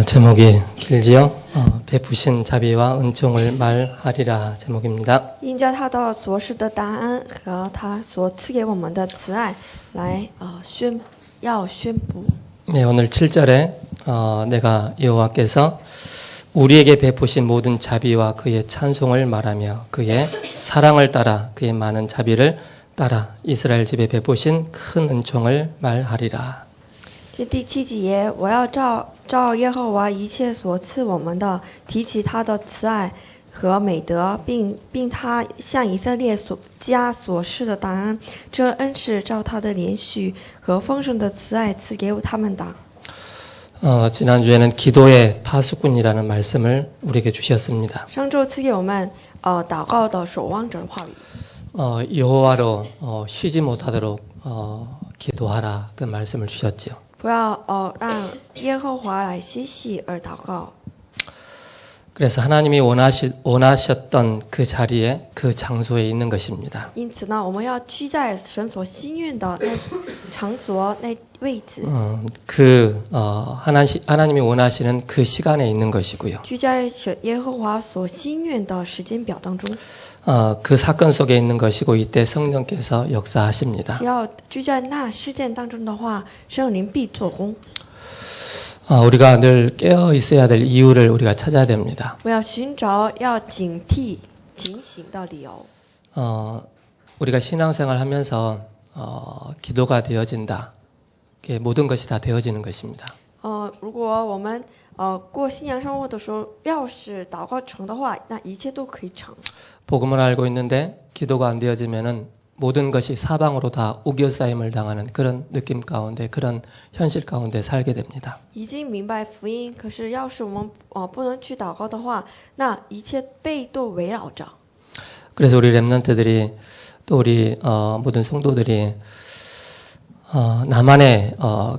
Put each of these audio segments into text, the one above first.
제목이 길지요. 베푸신 자비와 은총을 말하리라 제목입니다. 应着他的所示的大恩和他所赐给我们的慈爱来宣布。 네, 오늘 7절에 내가 여호와께서 우리에게 베푸신 모든 자비와 그의 찬송을 말하며 그의 사랑을 따라 그의 많은 자비를 따라 이스라엘 집에 베푸신 큰 은총을 말하리라. 这第7节，我要照耶和华一切所赐我们的，提起他的慈爱和美德，并他向以色列家所示的大恩，这恩是照他的连续和丰盛的慈爱赐给他们的。 지난주에는 기도의 파수꾼이라는 말씀을 우리에게 주셨습니다. 上周赐给我们祷告的守望者的话语。 여호와로 쉬지 못하도록 기도하라 그 말씀을 주셨죠. 不要让耶和华来歇息而祷告。 그래서 하나님이 원하셨던 그 자리에 그 장소에 있는 것입니다. 因此呢，我们要居在神所心愿的那场所、那位置。 하나님이 원하시는 그 시간에 있는 것이고요. 居在耶和华所心愿的时间表当中。 그 사건 속에 있는 것이고 이때 성령께서 역사하십니다. 只要居在那事件当中的话，圣灵必做工。 우리가 늘 깨어 있어야 될 이유를 우리가 찾아야 됩니다. 我要寻找要警惕、警醒的理由。 우리가 신앙생활 하면서 기도가 되어진다. 모든 것이 다 되어지는 것입니다. 如果我们过信仰生活的时候，要是祷告成的话，那一切都可以成。 복음을 알고 있는데 기도가 안 되어지면은 모든 것이 사방으로 다 우겨싸임을 당하는 그런 느낌 가운데 그런 현실 가운데 살게 됩니다. 已经明白福音，可是要是我们不能去祷告的话，那一切背都围绕着。 그래서 우리 렘넌트들이 또 우리 모든 성도들이 나만의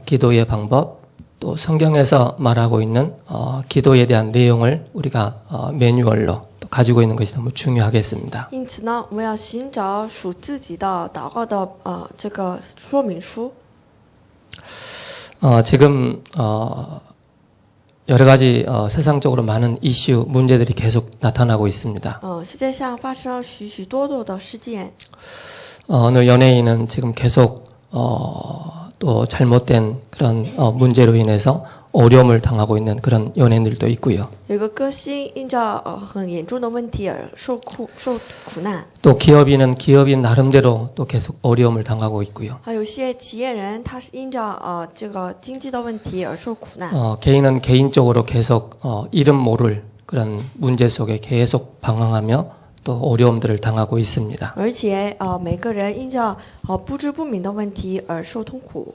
기도의 방법 또 성경에서 말하고 있는 기도에 대한 내용을 우리가 매뉴얼로 또 가지고 있는 것이 너무 중요하겠습니다. 因此呢，我们要寻找属自己的祷告的这个说明书。 지금 여러 가지 세상적으로 많은 이슈 문제들이 계속 나타나고 있습니다. 世界上发生许许多多的事件。 어느 연예인은 지금 계속 또 잘못된 그런 문제로 인해서 어려움을 당하고 있는 그런 연예인들도 있고요. 有个歌星因着很严重的问题而受苦难。 또 기업인은 기업인 나름대로 또 계속 어려움을 당하고 있고요. 还有些企业人，他是因着这个经济的问题而受苦难。 개인은 개인적으로 계속 이름 모를 그런 문제 속에 계속 방황하며 또 어려움들을 당하고 있습니다. 而且每个人因着不知不明的问题而受痛苦。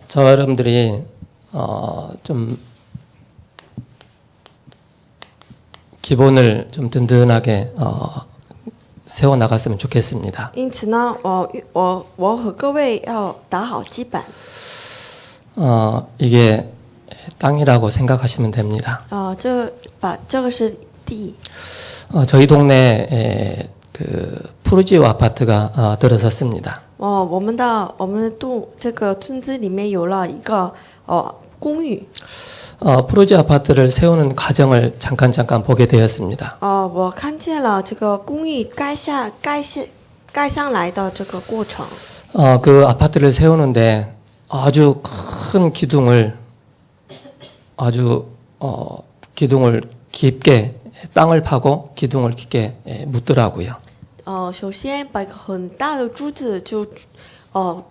저와 여러분들이 좀 기본을 좀 든든하게 세워 나갔으면 좋겠습니다. 因此呢，我和各位要打好基本。 이게 땅이라고 생각하시면 됩니다. 这个是地。 저희 동네에 그 푸르지오 아파트가 들어섰습니다. 我们这个村子里面有了一个公寓。 푸르지오 아파트를 세우는 과정을 잠깐 보게 되었습니다. 我看见了这个公寓盖上来的这个过程。 그 아파트를 세우는데 아주 큰 기둥을 기둥을 깊게 땅을 파고 기둥을 깊게 묻더라고요. 首先把一个很大的珠子就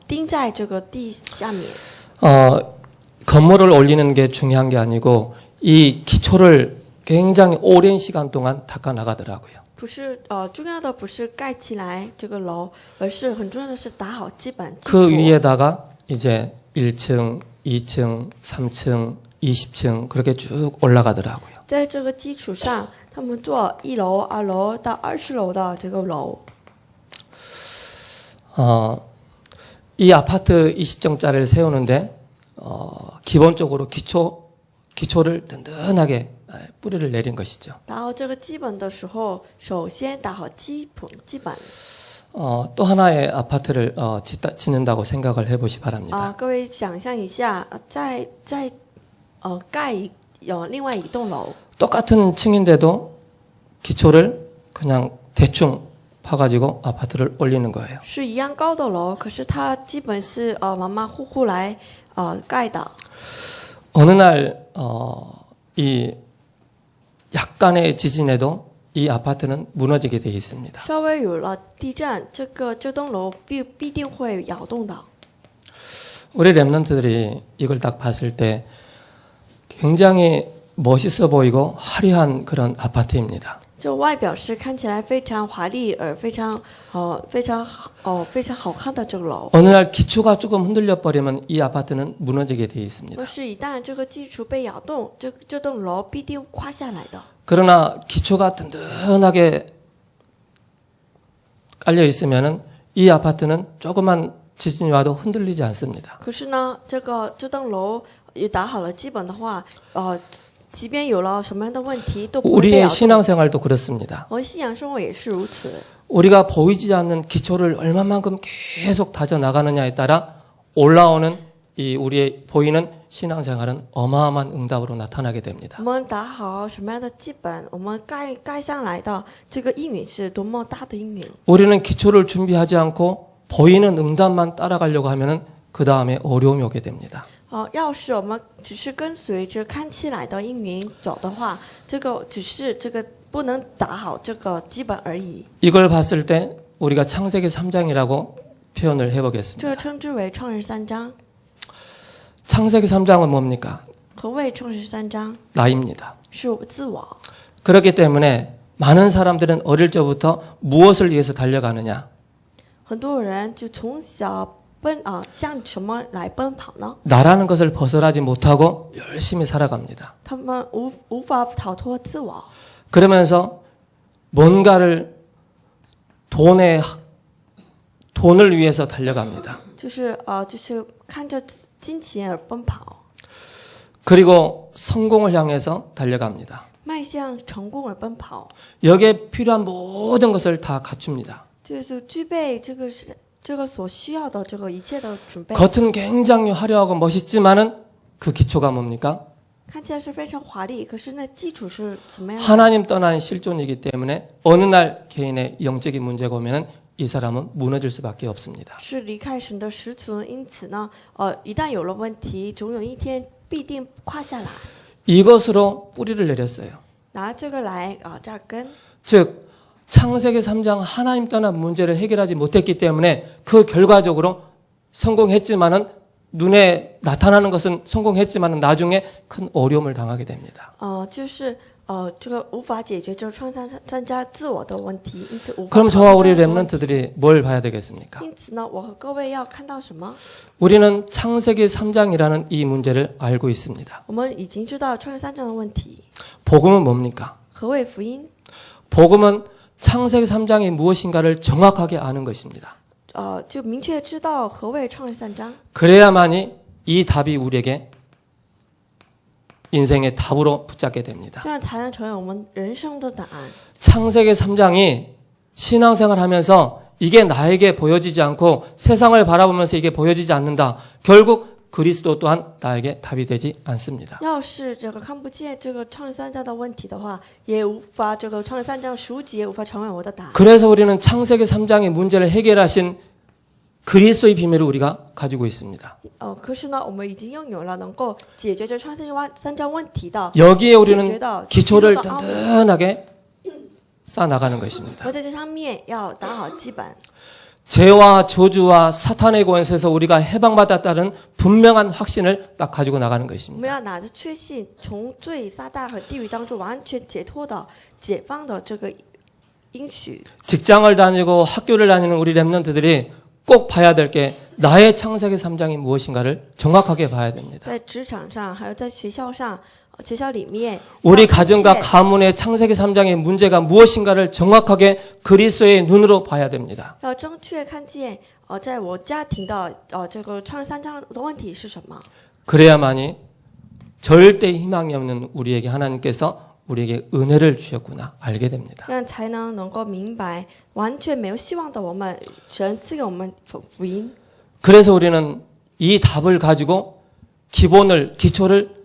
钉在这个地下面。 건물을 올리는 게 중요한 게 아니고 이 기초를 굉장히 오랜 시간 동안 닦아 나가더라고요. 不是重要的不是盖起来这个楼，而是很重要的是打好基本基础。 그 위에다가 이제 1층, 2층, 3층, 20층 그렇게 쭉 올라가더라고요. 在这个基础上，他们做1楼、2楼到20楼的这个楼。 이 아파트 20층짜리를 세우는데 기본적으로 기초를 든든하게 뿌리를 내린 것이죠. 打好这个基本的时候，首先打好基本。 또 하나의 아파트를 짓는다고 생각을 해보시 바랍니다. 各位想象一下，在有另外一栋楼， 똑같은 층인데도 기초를 그냥 대충 파가지고 아파트를 올리는 거예요. 是一样高的楼，可是它基本是马马虎虎来盖的。 어느 날 이 약간의 지진에도 이 아파트는 무너지게 되어 있습니다. 稍微有了地震，这栋楼必定会摇动的。 우리 랩런트들이 이걸 딱 봤을 때 굉장히 멋있어 보이고 화려한 그런 아파트입니다. 这外表是看起来非常华丽而非常好看的这个楼。 어느 날 기초가 조금 흔들려 버리면 이 아파트는 무너지게 되어 있습니다. 可是，一旦这个基础被摇动，这栋楼必定垮下来的。 그러나 기초가 든든하게 깔려 있으면은 이 아파트는 조그만 지진이 와도 흔들리지 않습니다. 可是呢，这栋楼也打好了基本的话，即便有了什么样的问题，都不会被 우리의 摇动。 신앙생활도 그렇습니다. 我信仰生活也是如此。 우리가 보이지 않는 기초를 얼마만큼 계속 다져 나가느냐에 따라 올라오는 이 우리의 보이는 신앙생활은 어마어마한 응답으로 나타나게 됩니다. 我们打好什么样的基本，我们盖上来的这个应允是多么大的应允。 우리는 기초를 준비하지 않고 보이는 응답만 따라가려고 하면은 그 다음에 어려움이 오게 됩니다. 要是我们只是跟随着看起来的应允走的话，这个只是这个不能打好这个基本而已。 이걸 봤을 때 우리가 창세기 3장이라고 표현을 这 해보겠습니다. 个称之为创世3章。 창세기 3장은 뭡니까? 何谓创世3章？ 나입니다. 是自我。 그렇기 때문에 많은 사람들은 어릴 적부터 무엇을 위해서 달려가느냐? 很多人就从小向什么来奔跑呢？ 나라는 것을 벗어나지 못하고 열심히 살아갑니다. 他们无法逃脱自我， 그러면서 뭔가를 돈을 위해서 달려갑니다. 就是看着金钱而奔跑， 그리고 성공을 향해서 달려갑니다. 迈向成功而奔跑， 여기에 필요한 모든 것을 다 갖춥니다. 就是具备这个所需要的这个一切的准备。 겉은 굉장히 화려하고 멋있지만은 그 기초가 뭡니까? 看起来是非常华丽，可是那基础是怎么样的？ 하나님 떠난 실존이기 때문에 어느 날 개인의 영적인 문제가 오면은 이 사람은 무너질 수밖에 없습니다. 是离开神的实存，因此呢，一旦有了问题，总有一天必定垮下来。 이것으로 뿌리를 내렸어요. 拿这个来扎根， 즉 창세기 3장 하나님 떠난 문제를 해결하지 못했기 때문에 그 결과적으로 성공했지만은 눈에 나타나는 것은 성공했지만은 나중에 큰 어려움을 당하게 됩니다. 就是这个无法解决这个创伤专家自我的问题，因此无法。 그럼 저와 우리 랩런트들이 뭘 봐야 되겠습니까? 因此呢，我和各位要看到什么？ 우리는 창세기 3장이라는 이 문제를 알고 있습니다. 我们已经知道创世3章的问题。 복음은 뭡니까? 何谓福音？ 복음은 창세기 3장이 무엇인가를 정확하게 아는 것입니다. 就明确知道何谓创世3章。 그래야만이 이 답이 우리에게 인생의 답으로 붙잡게 됩니다. 这样才能成为我们人生的答案。 창세기 3장이 신앙생활 하면서 이게 나에게 보여지지 않고 세상을 바라보면서 이게 보여지지 않는다. 결국 그리스도 또한 나에게 답이 되지 않습니다. 要是这个看不见这个创世3章的问题的话，也无法这个创世3章15节无法成为我的答案。 그래서 우리는 창세기 3장의 문제를 해결하신 그리스도의 비밀을 우리가 가지고 있습니다. 可是呢，我们已经拥有了能够解决这创世3章问题的 여기에 우리는 기초를 든든하게 쌓아나가는 것입니다. 我在这上面要打好基本。 죄와 저주와 사탄의 권세에서 우리가 해방받았다는 분명한 확신을 딱 가지고 나가는 我们 것입니다. 要拿着确信，从罪、撒旦和地狱当中完全解脱的、解放的这个应许。 직장을 다니고 학교를 다니는 우리 랩런트들이 꼭 봐야 될 게 나의 창세기 3장이 무엇인가를 정확하게 봐야 됩니다. 在职场上，还有在学校上，学校里面， 우리 가정과 가문의 창세기 3장의 문제가 무엇인가를 정확하게 그리스도의 눈으로 봐야 됩니다. 要正确看见，在我家庭的这个创世3章的问题是什么？ 그래야만이 절대 희망이 없는 우리에게 하나님께서 우리에게 은혜를 주셨구나 알게 됩니다. 这样才能够明白，完全没有希望的我们，神赐给我们福音。 그래서 우리는 이 답을 가지고 기초를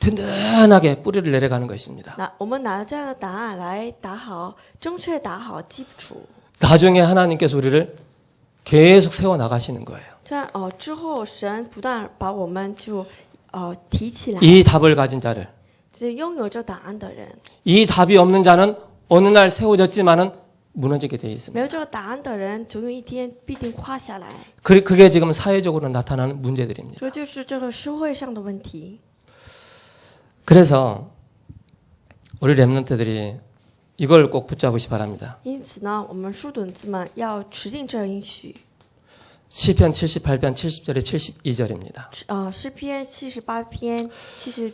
든든하게 뿌리를 내려가는 것입니다. 我们拿这样的答案来打好，正确打好基础。 나중에 하나님께서 우리를 계속 세워 나가시는 거예요. 这样之后神不断把我们就提起来， 이 답을 가진 자를, 这拥有这答案的人， 이 답이 없는 자는 어느 날 세워졌지만은 무너지게 되어 没 있습니다. 有这个答案的人，总有一天必定垮下来。 그게 지금 사회적으로 나타나는 문제들입니다. 这就是这个社会上的问题。 그래서 우리 렘넌트들이 이걸 꼭 붙잡으시 바랍니다. 因此呢，我们书墩子们要持定这应许。 시편 78편 70절에 72절입니다. 诗篇78篇70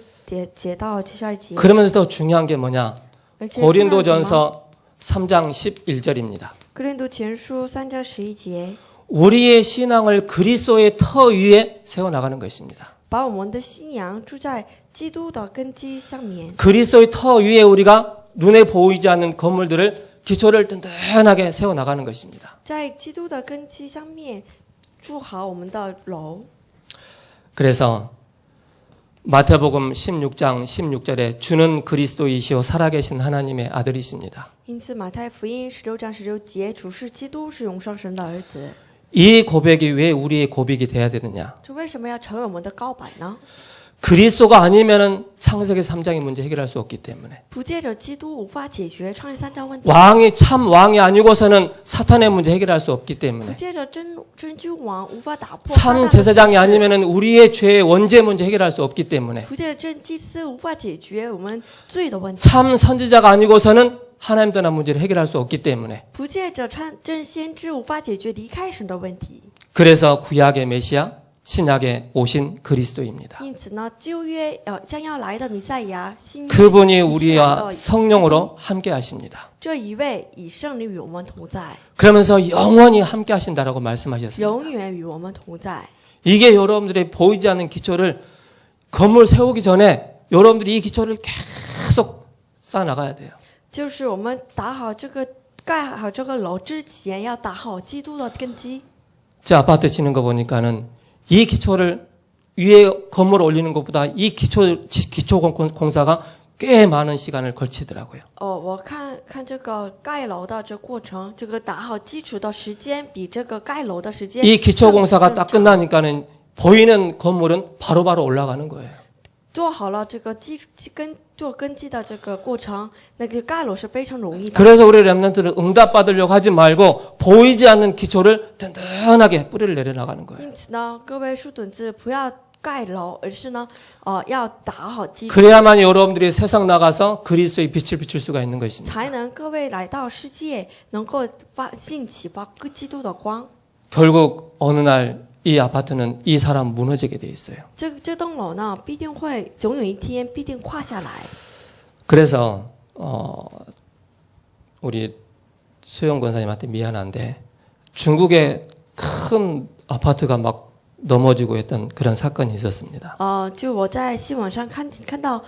节到72节。 그러면서 더 중요한 게 뭐냐? 而且 고린도전서 3장 11절입니다. 哥林多前书3章11节， 우리의 신앙을 그리스도의 터 위에 세워 나가는 것입니다. 把我们的信仰住在基督的根基上面。 그리스도의 터 위에 우리가 눈에 보이지 않는 건물들을 기초를 든든하게 세워 나가는 것입니다. 在基督的根基上面筑好我们的楼。 그래서 마태복음 16장 16절에 주는 그리스도이시오 살아계신 하나님의 아들이십니다. 因此，马太福音16章16节，主是基督，是永生神的儿子。 이 고백이 왜 우리의 고백이 돼야 되느냐? 这为什么要成为我们的告白呢？ 그리스도가 아니면은 창세기 3장의 문제 해결할 수 없기 때문에 不借着基督，无法解决创世3章问题。 왕이 참 왕이 아니고서는 사탄의 문제 해결할 수 없기 不 때문에 借着真君王，无法打破 참 撒旦的 제사장이 权势 아니면은 우리의 죄의 원죄 문제 해결할 수 없기 때문에 不借着真祭司，无法解决我们罪的问题。 참 선지자가 아니고서는 하나님 떠난 문제를 해결할 수 없기 때문에 不借着真先知，无法解决离开神的问题。 그래서 구약의 메시아 신약에 오신 그리스도입니다. 因此呢，旧约将要来的弥赛亚，新约 그분이 已经来 우리와 到 성령으로 함께 하십니다. 这一位以圣灵与我们同在， 그러면서 영원히 함께 하신다라고 말씀하셨습니다. 永远与我们同在。 이게 여러분들의 보이지 않는 기초를 건물 세우기 전에 여러분들이 이 기초를 계속 쌓아 나가야 돼요. 就是我们打好这个盖好这个楼之前，要打好基督的根基。 제 아파트 지는 거 보니까는 이 기초를 위에 건물 올리는 것보다 이 기초 공사가 꽤 많은 시간을 걸치더라고요. 我看这个盖楼的这过程，这个打好基础的时间比这个盖楼的时间 이 기초 공사가 딱 更长。 끝나니까는 보이는 건물은 바로바로 올라가는 거예요. 做好了这个做根基的这个过程，那个盖楼是非常容易的。 그래서 우리 렘넌트는 응답 받으려고 하지 말고 보이지 않는 기초를 든든하게 뿌리를 내려나가는 거예요. 因此呢，各位书墩子不要盖楼，而是呢，要打好基础， 그래야만 여러분들이 세상 나가서 그리스도의 빛을 비출 수가 있는 것입니다. 才能各位来到世界能够兴起把基督的光。 결국 어느 날 이 아파트는 이 사람 무너지게 돼 있어요. 这栋楼呢，必定会总有一天必定垮下来。 그래서 우리 소영 권사님한테 미안한데 중국에 큰 아파트가 막 넘어지고 했던 그런 사건이 있었습니다. 就我在新闻上看到，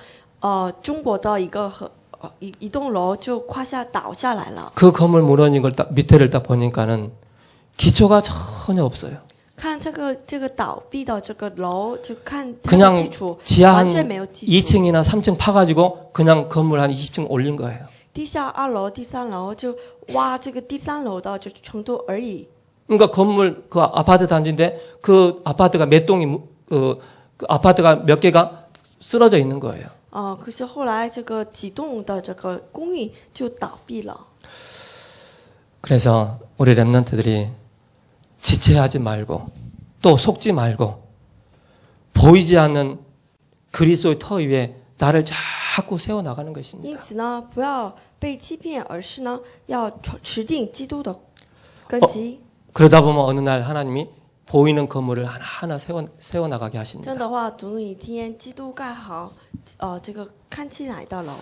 中国的一栋楼就倒下来了。 그 건물 무너진 걸 딱 밑에를 딱 보니까는 기초가 전혀 없어요. 看这个倒闭的这个楼，就看它的 그냥 基础 지하 完 한 全没有基础。 2층이나 3층 파가지고 그냥 건물 한 20층 올린 거예요. 地下2楼、第3楼就挖这个第3楼的这程度而已。 그러니까 건물 그 아파트 단지인데 그 아파트가 몇 동이 그 아파트가 몇 개가 쓰러져 있는 거예요. 可是后来这个几栋的这个公寓就倒闭了。 그래서 우리 렘넌트들이 지체하지 말고 또 속지 말고 보이지 않는 그리스도의 터 위에 나를 자꾸 세워 나가는 因 것입니다. 此呢，不要被欺骗，而是呢要持定基督的根基。 그러다 보면 어느 날 하나님이 보이는 건물을 하나하나 세워 나가게 这 하십니다. 样的话，总有一天基督盖好，这个看起来的楼。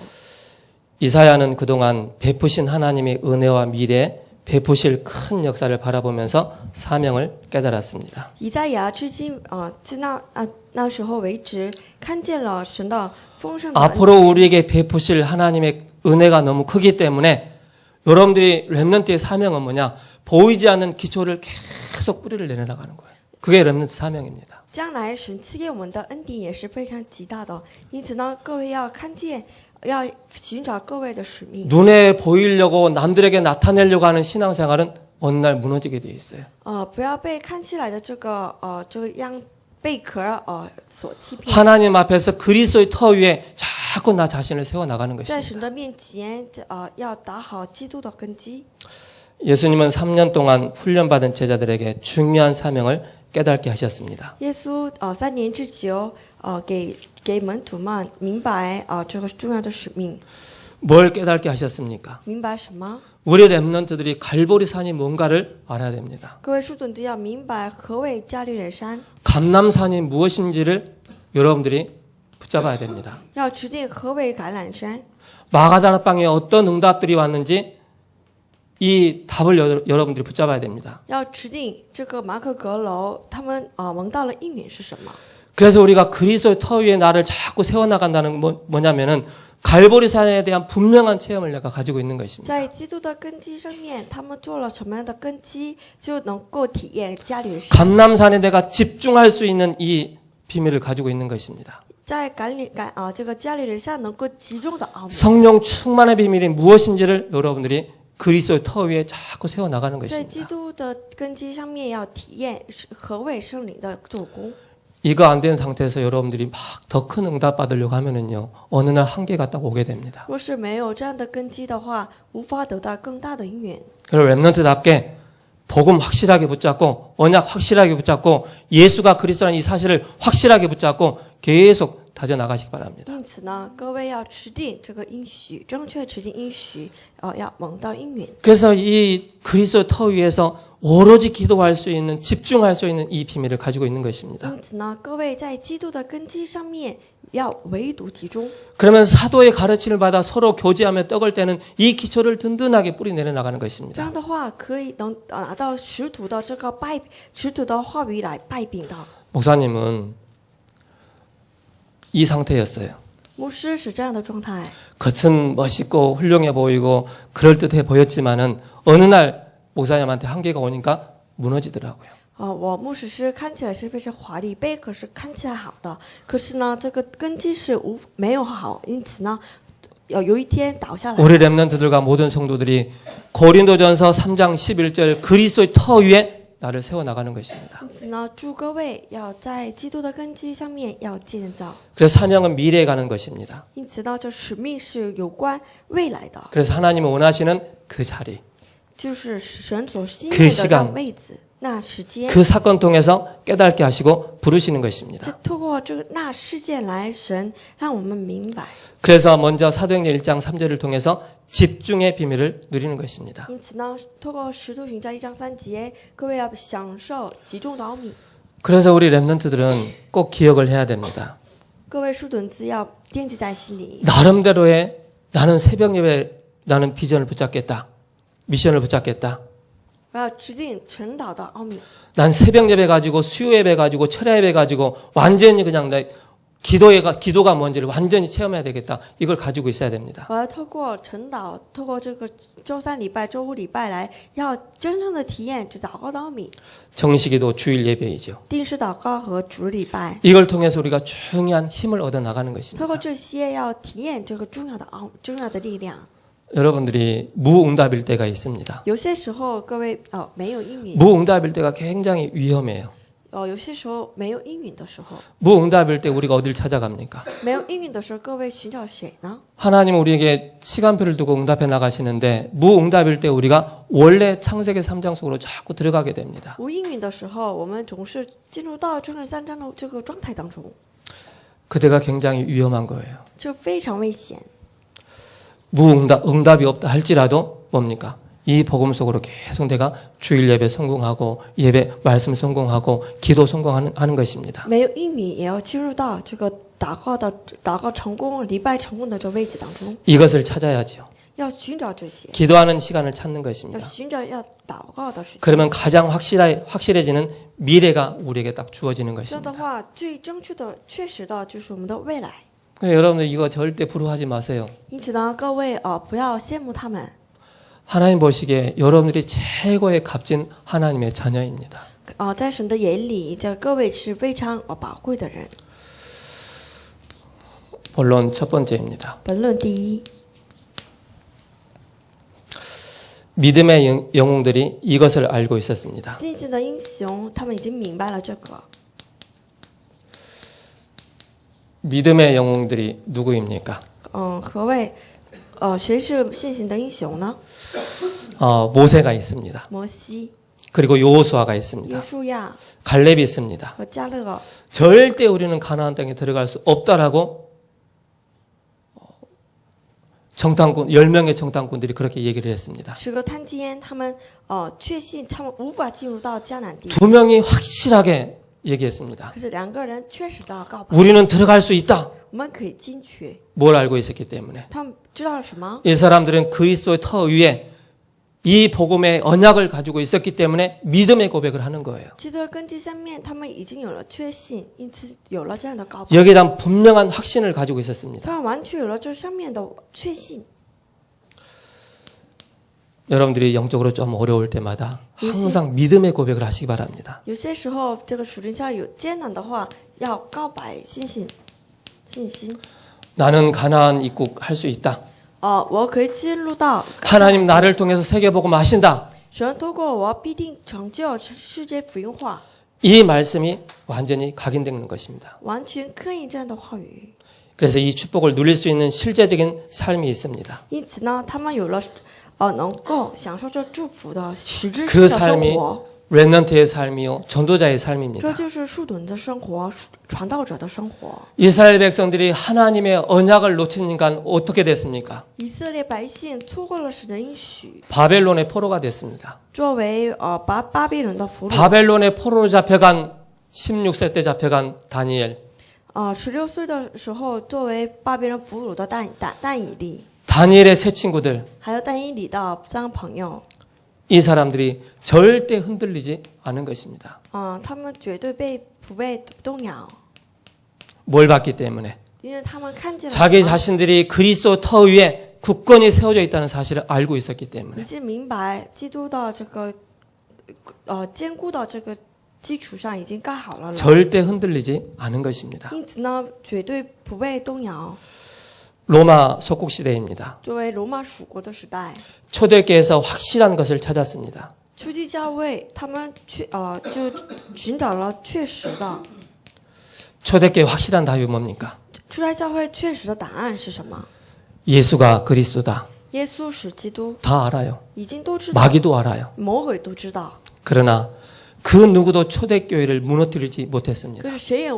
이사야는 그동안 베푸신 하나님의 은혜와 미래 베푸실 큰 역사를 바라보면서 사명을 깨달았습니다. 以赛亚至今至那时候为止，看见了神的丰盛的恩典。 앞으로 우리에게 베푸실 하나님의 은혜가 너무 크기 때문에 여러분들이 렘넌트의 사명은 뭐냐? 보이지 않는 기초를 계속 뿌리를 내려나가는 거예요. 그게 렘넌트 사명입니다. 将来神赐给我们的恩典也是非常极大的，因此呢，各位要看见，要寻找各位的使命。 눈에 보이려고 남들에게 나타내려고 하는 신앙생활은 어느 날 무너지게 돼 있어요. 不要被看起来的这个让贝壳所欺骗。 하나님 앞에서 그리스도의 터 위에 자꾸 나 자신을 세워 나가는 在 것입니다. 神的面前，要打好基督的根基。 예수님은 3년 동안 훈련받은 제자들에게 중요한 사명을 깨닫게 하셨습니다. 耶稣3年之久，给门徒们明白这个重要的使命。 뭘 깨닫게 하셨습니까? 明白什么？ 우리 렘넌트들이 갈보리산이 뭔가를 알아야 됩니다. 各位书懂都要明白何谓加利人山， 감람산이 무엇인지를 여러분들이 붙잡아야 됩니다. 要指定何谓橄榄山。 마가다락방에 어떤 응답들이 왔는지 이 답을 여러분들이 붙잡아야 됩니다. 要指定这个马可阁楼他们蒙到了应允是什么？ 그래서 우리가 그리스도의 터 위에 나를 자꾸 세워나간다는 뭐냐면은 갈보리산에 대한 분명한 체험을 내가 가지고 있는 것입니다. 在基督的根基上面，他们做了什么样的根基，就能够体验加利人山。 감람산에 내가 집중할 수 있는 이 비밀을 가지고 있는 것입니다. 在这个加利人山能够集中的奥秘。 성령 충만의 비밀이 무엇인지를 여러분들이 그리스도의 터 위에 자꾸 세워 나가는 在基 것입니다. 督的根基上面要体验何谓圣灵的做工。 이거 안 되는 상태에서 여러분들이 막 더 큰 응답 받으려고 하면은요 어느 날 한계가 딱 오게 됩니다. 若是没有这样的根基的话，无法得到更大的应允。 그리고 렘넌트답게 복음 확실하게 붙잡고 언약 확실하게 붙잡고 예수가 그리스도라는 이 사실을 확실하게 붙잡고 계속 다져 나가시기 바랍니다. 因此呢，各位要持定这个应许，正确持定应许，要蒙到应允。 그래서 이 그리스도 터 위에서 오로지 기도할 수 있는 집중할 수 있는 이 비밀을 가지고 있는 것입니다. 因此呢，各位在基督的根基上面要唯独集中。 그러면 사도의 가르침을 받아 서로 교제하며 떡을 떼는 이 기초를 든든하게 뿌리 내려 나가는 这 것입니다. 样的话，可以能拿到使徒的这个使徒的话语来拜饼的。 목사님은 이 상태였어요. 牧师是这样的状态， 겉은 멋있고 훌륭해 보이고 그럴듯해 보였지만은 어느 날 목사님한테 한계가 오니까 무너지더라고요. 我牧师是看起来是非常华丽，贝壳是看起来好的，可是呢，这个根基是没有好，因此呢，有一天倒下来。 우리 렘넌트들과 모든 성도들이 고린도전서 3장 11절 그리스도의 터 위에 나를 세워 나가는 것입니다. 因此呢，祝各位要在基督的根基上面要建造。 그래서 사명은 미래에 가는 것입니다. 因此呢，这使命是有关未来的， 그래서 하나님이 원하시는 그 자리, 就是神所心 그 愿的 시간 那位子、那时间。 그 사건 통해서 깨닫게 하시고 부르시는 것입니다. 这透过这个那事件来，神让我们明白。 그래서 먼저 사도행전 1장 3절을 통해서 집중의 비밀을 누리는 것입니다. 因此呢，透过使徒行传1章3节，各位要享受集中的奥秘。 그래서 우리 렘넌트들은 꼭 기억을 해야 됩니다. 各位书墩子要惦记在心里。 나름대로의 나는 새벽 예배 나는 비전을 붙잡겠다. 미션을 붙잡겠다. 我要指定晨祷的奥秘。 난 새벽 예배 가지고 수요 예배 가지고 철야 예배 가지고 완전히 그냥 내 기도가 뭔지를 완전히 체험해야 되겠다. 이걸 가지고 있어야 됩니다. 我要透过晨祷，透过这个周3礼拜、周5礼拜来，要真正的体验这祷告的奥秘。 정식기도 주일 예배이죠. 定时祷告和主日礼拜， 이걸 통해서 우리가 중요한 힘을 얻어 나가는 透 것입니다. 过这些要体验这个重要的力量。 여러분들이 무응답일 때가 있습니다. 有些时候各位没有应允， 무응답일 때가 굉장히 위험해요. 有些时候没有应允的时候， 무응답일 때 우리가 어딜 찾아갑니까? 没有应允的时候，各位寻找谁呢？ 하나님은 우리에게 시간표를 두고 응답해 나가시는데 무응답일 때 우리가 원래 창세기 3장 속으로 자꾸 들어가게 됩니다. 无应允的时候，我们总是进入到创世3章的这个状态当中， 그때가 굉장히 위험한 거예요. 这非常危险。 응답이 없다 할지라도 뭡니까? 이 복음 속으로 계속 내가 주일 예배 성공하고 예배 말씀 성공하고 기도 성공하는 것입니다. 没有应允，也要进入到这个祷告成功、礼拜成功的这位置当中， 이것을 찾아야죠. 要寻找这些， 기도하는 시간을 찾는 要 것입니다. 寻找要祷告的时间。 그러면 가장 확실해지는 미래가 우리에게 딱 주어지는 这样的 것입니다. 话，最正确的、确实的就是我们的未来。 그러니까 여러분들 이거 절대 부러워하지 마세요. 因此呢，各位不要羡慕他们。 하나님 보시기에 여러분들이 최고의 값진 하나님의 자녀입니다. 在神的眼里，这各位是非常宝贵的人。 본론 첫 번째입니다. 本论第一， 믿음의 영웅들이 이것을 알고 있었습니다. 信心的英雄，他们已经明白了这个。 믿음의 영웅들이 누구입니까? 何谓谁是信心的英雄呢？ 모세가 있습니다. 摩西、 그리고 여호수아가 约 있습니다. 书亚 갈렙이 있습니다. 和加勒。 절대 우리는 가나안 땅에 들어갈 수 없다라고 정탐꾼 10명의 정탐꾼들이 그렇게 얘기를 했습니다. 10个探监，他们确信他们无法进入到迦南地。 2명이 확실하게 얘기했습니다. 可是2个人确实的告白， 우리는 들어갈 수 있다. 我们可以进去。 뭘 알고 있었기 때문에 他们知道了什么？ 이 사람들은 그리스도의 터 위에 이 복음의 언약을 가지고 있었기 때문에 믿음의 고백을 하는 거예요. 基督的根基上面，他们已经有了确信，因此有了这样的告白。 여기에 대한 분명한 확신을 가지고 있었습니다. 他们完全有了这上面的确信。 여러분들이 영적으로 좀 어려울 때마다 항상 믿음의 고백을 하시기 바랍니다. 有些时候，这个属灵上有艰难的话，要告白信心。 나는 가나안 입국 할 수 있다. 我可以进入到 하나님 나를 통해서 세계복음 하신다. 神通过我必定成就世界福音化， 이 말씀이 완전히 각인되는 것입니다. 完全刻印这样的话语。 그래서 이 축복을 누릴 수 있는 실제적인 삶이 있습니다. 因此呢，他们有了能够享受这祝福的实质 그 性的生 삶이 活。 렘넌트의 삶이요 전도자의 这 삶입니다. 就是树墩的生活，传道者的生活。 이스라엘 백성들이 하나님의 언약을 놓치니까 어떻게 됐습니까? 以色列百姓错过了神的应许， 바벨론의 포로가 됐습니다. 作为巴比伦的俘虏。 바벨론의 포로로 잡혀간 16세 때 잡혀간 다니엘. 16岁的时候，作为巴比伦俘虏的但以利， 다니엘의 세 친구들. 还有但以理的3个朋友， 이 사람들이 절대 흔들리지 않은 것입니다. 他们绝对不被动摇， 뭘 봤기 때문에? 因为他们看见了 자기 什么 자신들이 그리스도 터 위에 굳건히 세워져 있다는 사실을 알고 있었기 已 때문에 经明白基督的这个坚固的这个基础上已经盖好了。 절대 흔들리지 않은 것입니다. 因此呢，绝对不被动摇。 로마 속국 시대입니다. 作为罗马属国的时代， 초대교회에서 확실한 것을 찾았습니다. 初期教会他们就寻找了确实的。 초대교회 확실한 답이 뭡니까? 初代教会确实的答案是什么？ 예수가 그리스도다. 耶稣是基督， 다 알아요. 已经都知道， 마귀도 알아요. 魔鬼都知道， 그러나 그 누구도 초대교회를 무너뜨리지 못했습니다. 可是谁也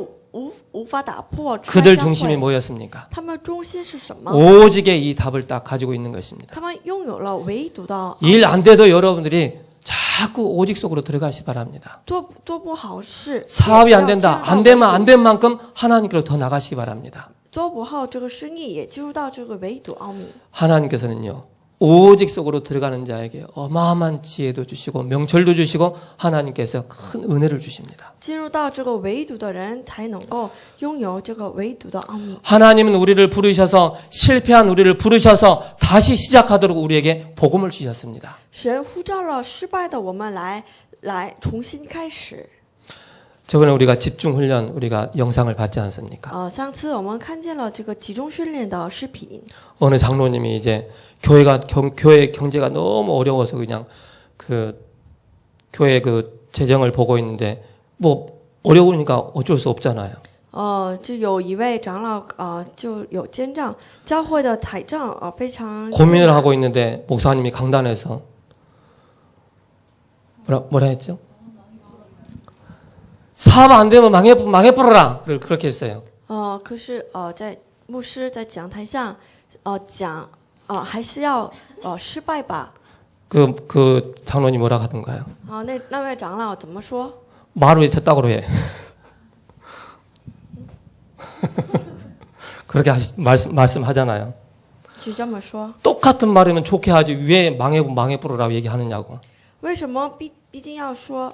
无法打破初代 그들 教 중심이 会。 뭐였습니까? 他们中心是什么？ 오직의 이 답을 딱 가지고 있는 것입니다. 他们拥有了唯独的 일 안 돼도 여러분들이 자꾸 오직 속으로 들어가시 바랍니다. 做不好事， 사업이 안 也要 된다. 进入 안 到 되면 唯 안 独 된 만큼 하나님께로 더 나가시기 바랍니다. 做不好这个生意，也进入到这个唯独奥秘。 하나님께서는요. 오직 속으로 들어가는 자에게 어마어마한 지혜도 주시고 명철도 주시고 하나님께서 큰 은혜를 주십니다. 进入到这个唯独的人，才能够拥有这个唯独的奥秘。 하나님은 우리를 부르셔서 실패한 우리를 부르셔서 다시 시작하도록 우리에게 복음을 주셨습니다. 神呼召了失败的我们来重新开始。 저번에 우리가 집중훈련 우리가 영상을 봤지 않습니까? 上次我们看见了这个集中训练的视频， 어느 장로님이 이제 교회 경제가 너무 어려워서 그냥 그 교회 그 재정을 보고 있는데 뭐 어려우니까 어쩔 수 없잖아요. 就有一位长老就有监账，教会的财政非常 고민을 하고 있는데 목사님이 강단에서 뭐라 했죠? 사업 안 되면 망해버려라. 그렇게 했어요. 可是在牧师在讲台上讲还是要失败吧。 그 장로님 뭐라 하던가요? 那位长老怎么说？ 말을 왜 저따구로 해? 그렇게 말씀하잖아요. 就这么说。 똑같은 말이면 좋게 하지 왜 망해버려라고 얘기하느냐고. 为什么毕竟要说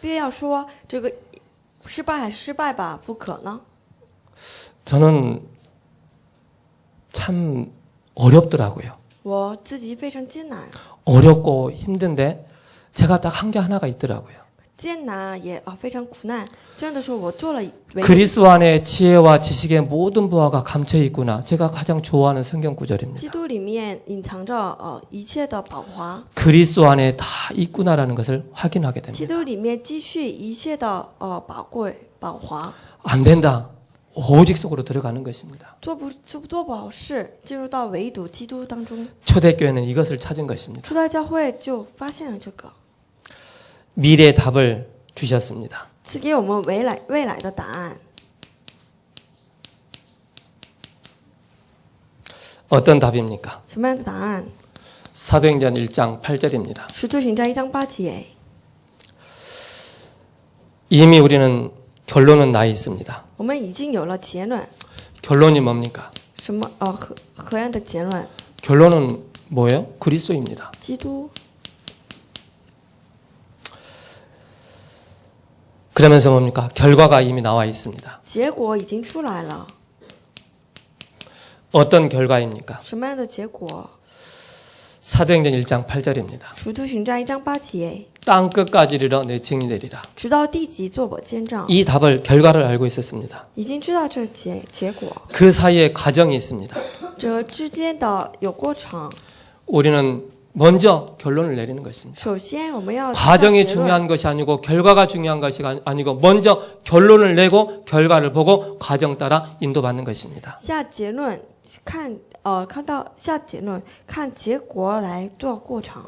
非要说这个失败还是失败吧不可呢？ 저는 참 어렵더라고요. 我自己非常艰难， 어렵고 힘든데 제가 딱 한 게 하나가 있더라고요. 艰难也非常苦难。这样的时候，我做了唯 그리스도 안에 지혜와 지식의 모든 보화가 감춰 있구나. 제가 가장 좋아하는 성경 基 구절입니다. 督里面隐藏着一切的宝华， 그리스도 안에 다 있구나라는 것을 확인하게 基 됩니다. 督里面积蓄一切的宝贵宝华。 안 된다. 오직 속으로 들어가는 것입니다. 做不多宝事，进入到唯独基督当中。 초대교회는 이것을 찾은 것입니다. 初代教会就发现了这个， 미래의 답을 주셨습니다. 赐给我们未来的答案。 어떤 답입니까? 什么样的答案？ 사도행전 1장 8절입니다. 使徒行传1章8节。 이미 우리는 결론은 나 있습니다. 我们已经有了结论， 결론이 뭡니까? 什么何样的结论？ 결론은 뭐예요? 그리스도입니다. 基督。 그러면서 뭡니까? 결과가 이미 나와 있습니다. 结果已经出来了， 어떤 결과입니까? 什么样的结果？ 사도행전 1장 8절입니다. 使徒行传1章8节， 땅 끝까지 이르러 내 증인이 되리라. 直到地极做我见证， 이 답을 결과를 알고 있었습니다. 已经知道这结果。 그 사이에 과정이 있습니다. 这之间的有过程。 우리는 먼저 결론을 내리는 것입니다. 首先，我们要 과정이 下结论 중요한 것이 아니고 결과가 중요한 것이 아니고 먼저 결론을 내고 결과를 보고 과정 따라 인도받는 것입니다. 下结论，看到下结论，看结果来做过程，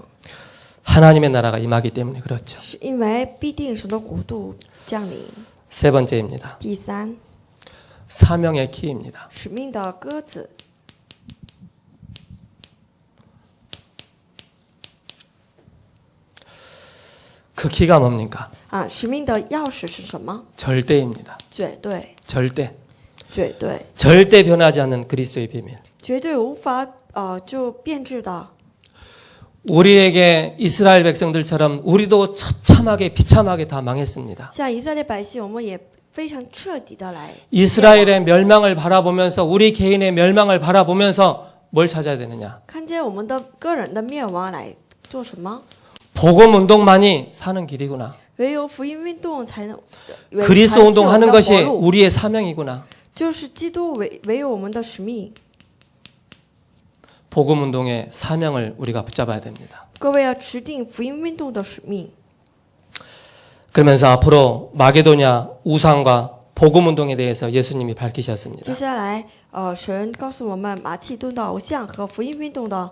하나님의 나라가 임하기 때문에 그렇죠. 是因为必定神的国度降临。 세 번째입니다. 第三， 사명의 키입니다. 使命的鸽子， 그 키가 뭡니까? 使命的钥匙是什么？ 절대입니다. 绝对， 절대. 绝对， 절대 변하지 않는 그리스도의 비밀. 绝对无法就变质的。 우리에게 이스라엘 백성들처럼 우리도 처참하게 비참하게 다 망했습니다. 像以色列百姓，我们也非常彻底的来 이스라엘의 멸망을 바라보면서 우리 개인의 멸망을 바라보면서 뭘 찾아야 되느냐? 看见我们的个人的灭亡来做什么？ 복음 운동만이 사는 길이구나. 唯有福音运动才能， 그리스도 운동하는 것이 才是我们的活路 우리의 사명이구나. 就是基督唯有我们的使命。 복음 운동의 사명을 우리가 붙잡아야 됩니다. 各位要持定福音运动的使命。 그러면서 앞으로 마게도냐 우상과 복음 운동에 대해서 예수님이 接 밝히셨습니다. 下来，神告诉我们马其顿的偶像和福音运动的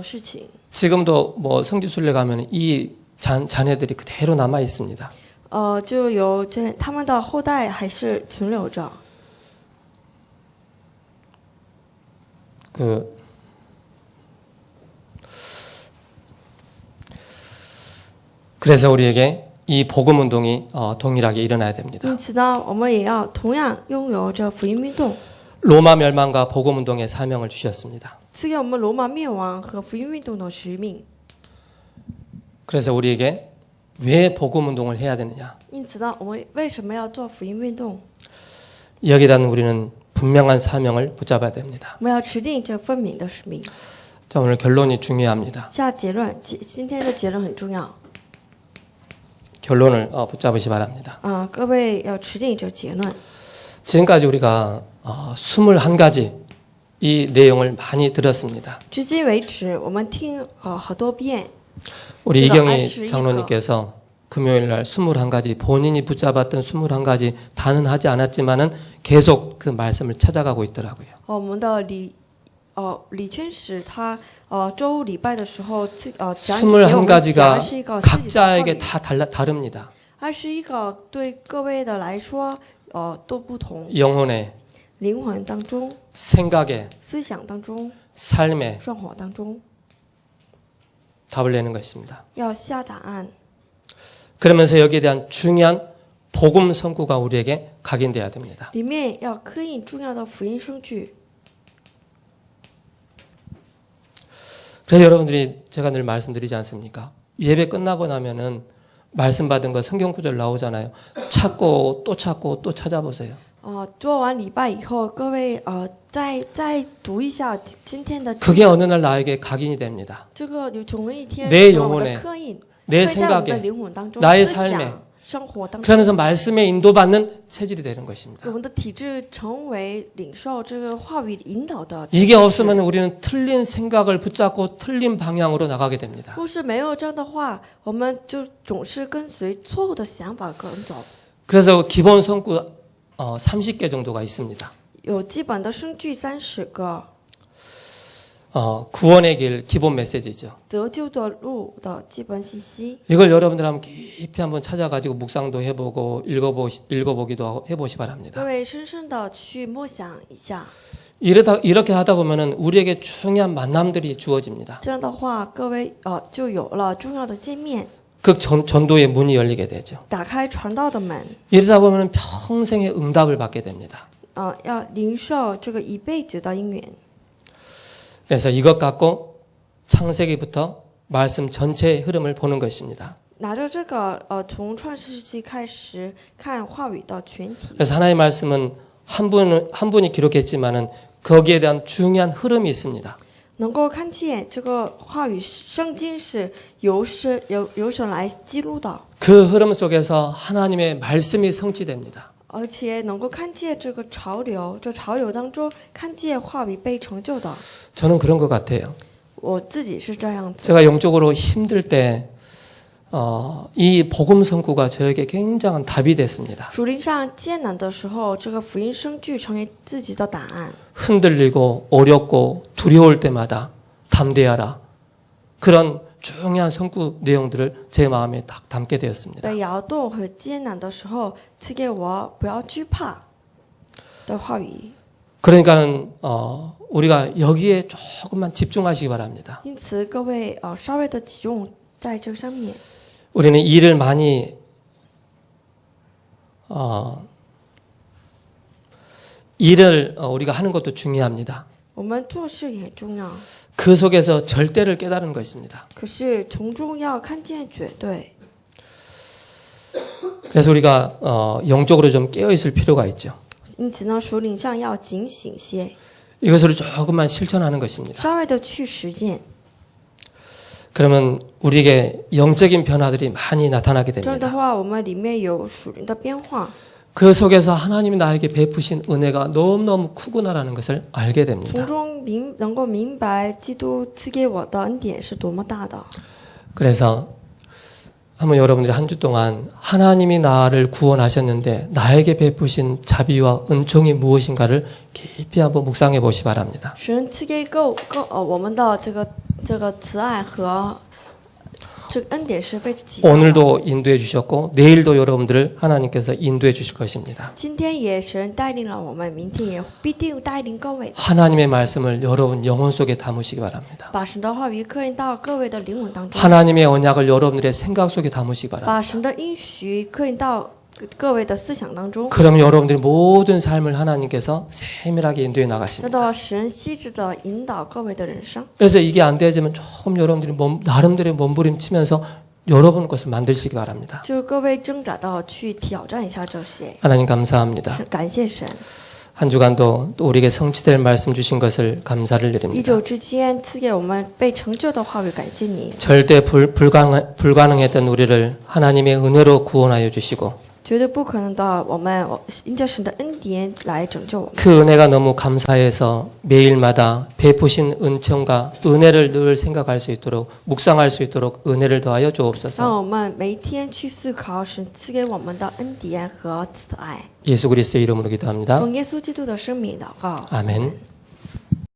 事情。 지금도 뭐 성지순례 가면 이 자녀들이 그대로 남아 있습니다. 就有他们的后代还是存留着。 그래서 우리에게 이 복음 운동이 동일하게 일어나야 됩니다. 因此呢，我们也要同样拥有着福音运动， 로마 멸망과 복음 운동의 사명을 주셨습니다. 赐给我们罗马灭亡和福音运动的使命。 그래서 우리에게 왜 복음 운동을 해야 되느냐? 因此呢，我们为什么要做福音运动？ 여기다 우리는 분명한 사명을 붙잡아야 됩니다. 我们要持定这分明的使命。 자, 오늘 결론이 중요합니다. 下结论，今天的结论很重要。 결론을 붙잡으시 바랍니다. 各位要持定这结论。 지금까지 우리가 21가지 이 내용을 많이 들었습니다. 至今为止，我们听好多遍。 우리 그래서 이경희 알수 장로님께서 금요일 날 21가지 본인이 붙잡았던 21가지 다는 하지 않았지만은 계속 그 말씀을 찾아가고 있더라고요. 我们的李圈使他周礼拜的时候讲给我们讲 21가지가 是一个自己的道 각자에게 理， 다 다릅니다. 21个对各位的来说都不同， 영혼에, 灵魂当中、 생각에, 思想当中、 삶에 生活当中 답을 내는 것입니다. 要下答案。 그러면서 여기에 대한 중요한 복음 선구가 우리에게 각인돼야 됩니다. 里面要刻印重要的福音声句。 그래서 여러분들이 제가 늘 말씀드리지 않습니까? 예배 끝나고 나면은 말씀 받은 거 성경 구절 나오잖아요. 찾고 또 찾고 또 찾아보세요. 做完礼拜以后，各位再读一下今天的。 그게 어느 날 나에게 각인이 됩니다. 这个有总有一天 내 成为我 영혼에 的刻印， 내 会在我们的 생각에 灵魂当中、 나의 思 삶에 想、生活当中， 그러면서 말씀에 인도받는 체질이 되는 것입니다. 我们的体质成为领受这个话语引导的。 이게 없으면 우리는 틀린 생각을 붙잡고 틀린 방향으로 나가게 됩니다. 若是没有这样的话，我们就总是跟随错误的想法跟走。 그래서 기본 성구 30개 정도가 있습니다. 有基本的生句30个， 구원의 길 기본 메시지죠. 得救的路的基本信息。 이걸 여러분들 한번 깊이 한번 찾아가지고 묵상도 해보고 읽어보기도 하고 해보시 各 바랍니다. 位深深的去默想一下， 이렇게 하다 보면은 우리에게 중요한 만남들이 주어집니다. 这样的话，各位就有了重要的见面， 그 전도의 문이 열리게 되죠. 打开传道的门。 이러다 보면은 평생의 응답을 받게 됩니다. 要领受这个一辈子的姻缘。 그래서 이것 갖고 창세기부터 말씀 전체의 흐름을 보는 것입니다. 拿着这个从创世纪开始看话语的全体。 그래서 하나님의 말씀은 한 분이 기록했지만은 거기에 대한 중요한 흐름이 있습니다. 能够看见这个话语，圣经是由神来记录的， 그 흐름 속에서 하나님의 말씀이 성취됩니다. 而且能够看见这个潮流，这潮流当中看见话语被成就的。 저는 그런 것 같아요. 我自己是这样子， 제가 영적으로 힘들 때 이 복음 성구가 저에게 굉장한 답이 됐습니다. 属灵上艰难的时候，这个福音生句成为自己的答案。 흔들리고 어렵고 두려울 때마다 담대하라. 그런 중요한 성구 내용들을 제 마음에 딱 담게 되었습니다. 被摇动和艰难的时候，赐给我不要惧怕的话语。 그러니까는 우리가 여기에 조금만 집중하시기 바랍니다. 因此，各位稍微的集中在这上面。 우리는 일을 많이 일을 우리가 하는 것도 중요합니다. 我们做事也重要， 그 속에서 절대를 깨달은 것입니다. 可是从中要看见绝对。 그래서 우리가 영적으로 좀 깨어 있을 필요가 있죠. 因此呢，属灵上要警醒些， 이것을 조금만 실천하는 것입니다. 稍微的去实践。 그러면 우리에게 영적인 변화들이 많이 나타나게 这样的 됩니다. 话，我们里面有属灵的变化， 그 속에서 하나님이 나에게 베푸신 은혜가 너무너무 크구나라는 것을 알게 从 됩니다. 中能够明白基督赐给我的恩典是多么大的。 그래서 한번 여러분들이 한 주 동안 하나님이 나를 구원하셨는데 나에게 베푸신 자비와 은총이 무엇인가를 깊이 한번 묵상해 보시 바랍니다. 神赐给我们的这个慈爱和这个恩典是被极大的。 오늘도 인도해 주셨고 내일도 여러분들을 하나님께서 인도해 주실 것입니다. 今天也神带领了我们，明天也必定带领各位， 하나님의 말씀을 여러분 영혼 속에 담으시기 바랍니다. 把神的话语刻印到各位的灵魂当中， 하나님의 언약을 여러분들의 생각 속에 담으시기 바랍니다. 把神的应许刻印到各位的思想当中。 그러면 여러분들의 모든 삶을 하나님께서 세밀하게 인도해 这 나가십니다. 到神细致的引导各位的人生。 그래서 이게 안 되지만 조금 여러분들이 나름대로 몸부림치면서 여러분 것을 만드시기 바랍니다. 就各位挣扎到去挑战一下这些， 하나님 감사합니다. 感谢神。 한 주간도 또 우리에게 성취될 말씀 주신 것을 감사를 一 드립니다. 周之间赐给我们被成就的话语，感谢你。 절대 불가능했던 우리를 하나님의 은혜로 구원하여 주시고 绝对不可能的，我们因着神的恩典来拯救我们。 그 은혜가 너무 감사해서 매일마다 베푸신 은총과 은혜를 늘 생각할 수 있도록 묵상할 수 있도록 은혜를 더하여 让 주옵소서. 我们每一天去思考神赐给我们的恩典和慈爱。 예수 그리스도의 이름으로 기도합니다. 奉耶稣基督的圣名祷告， 아멘.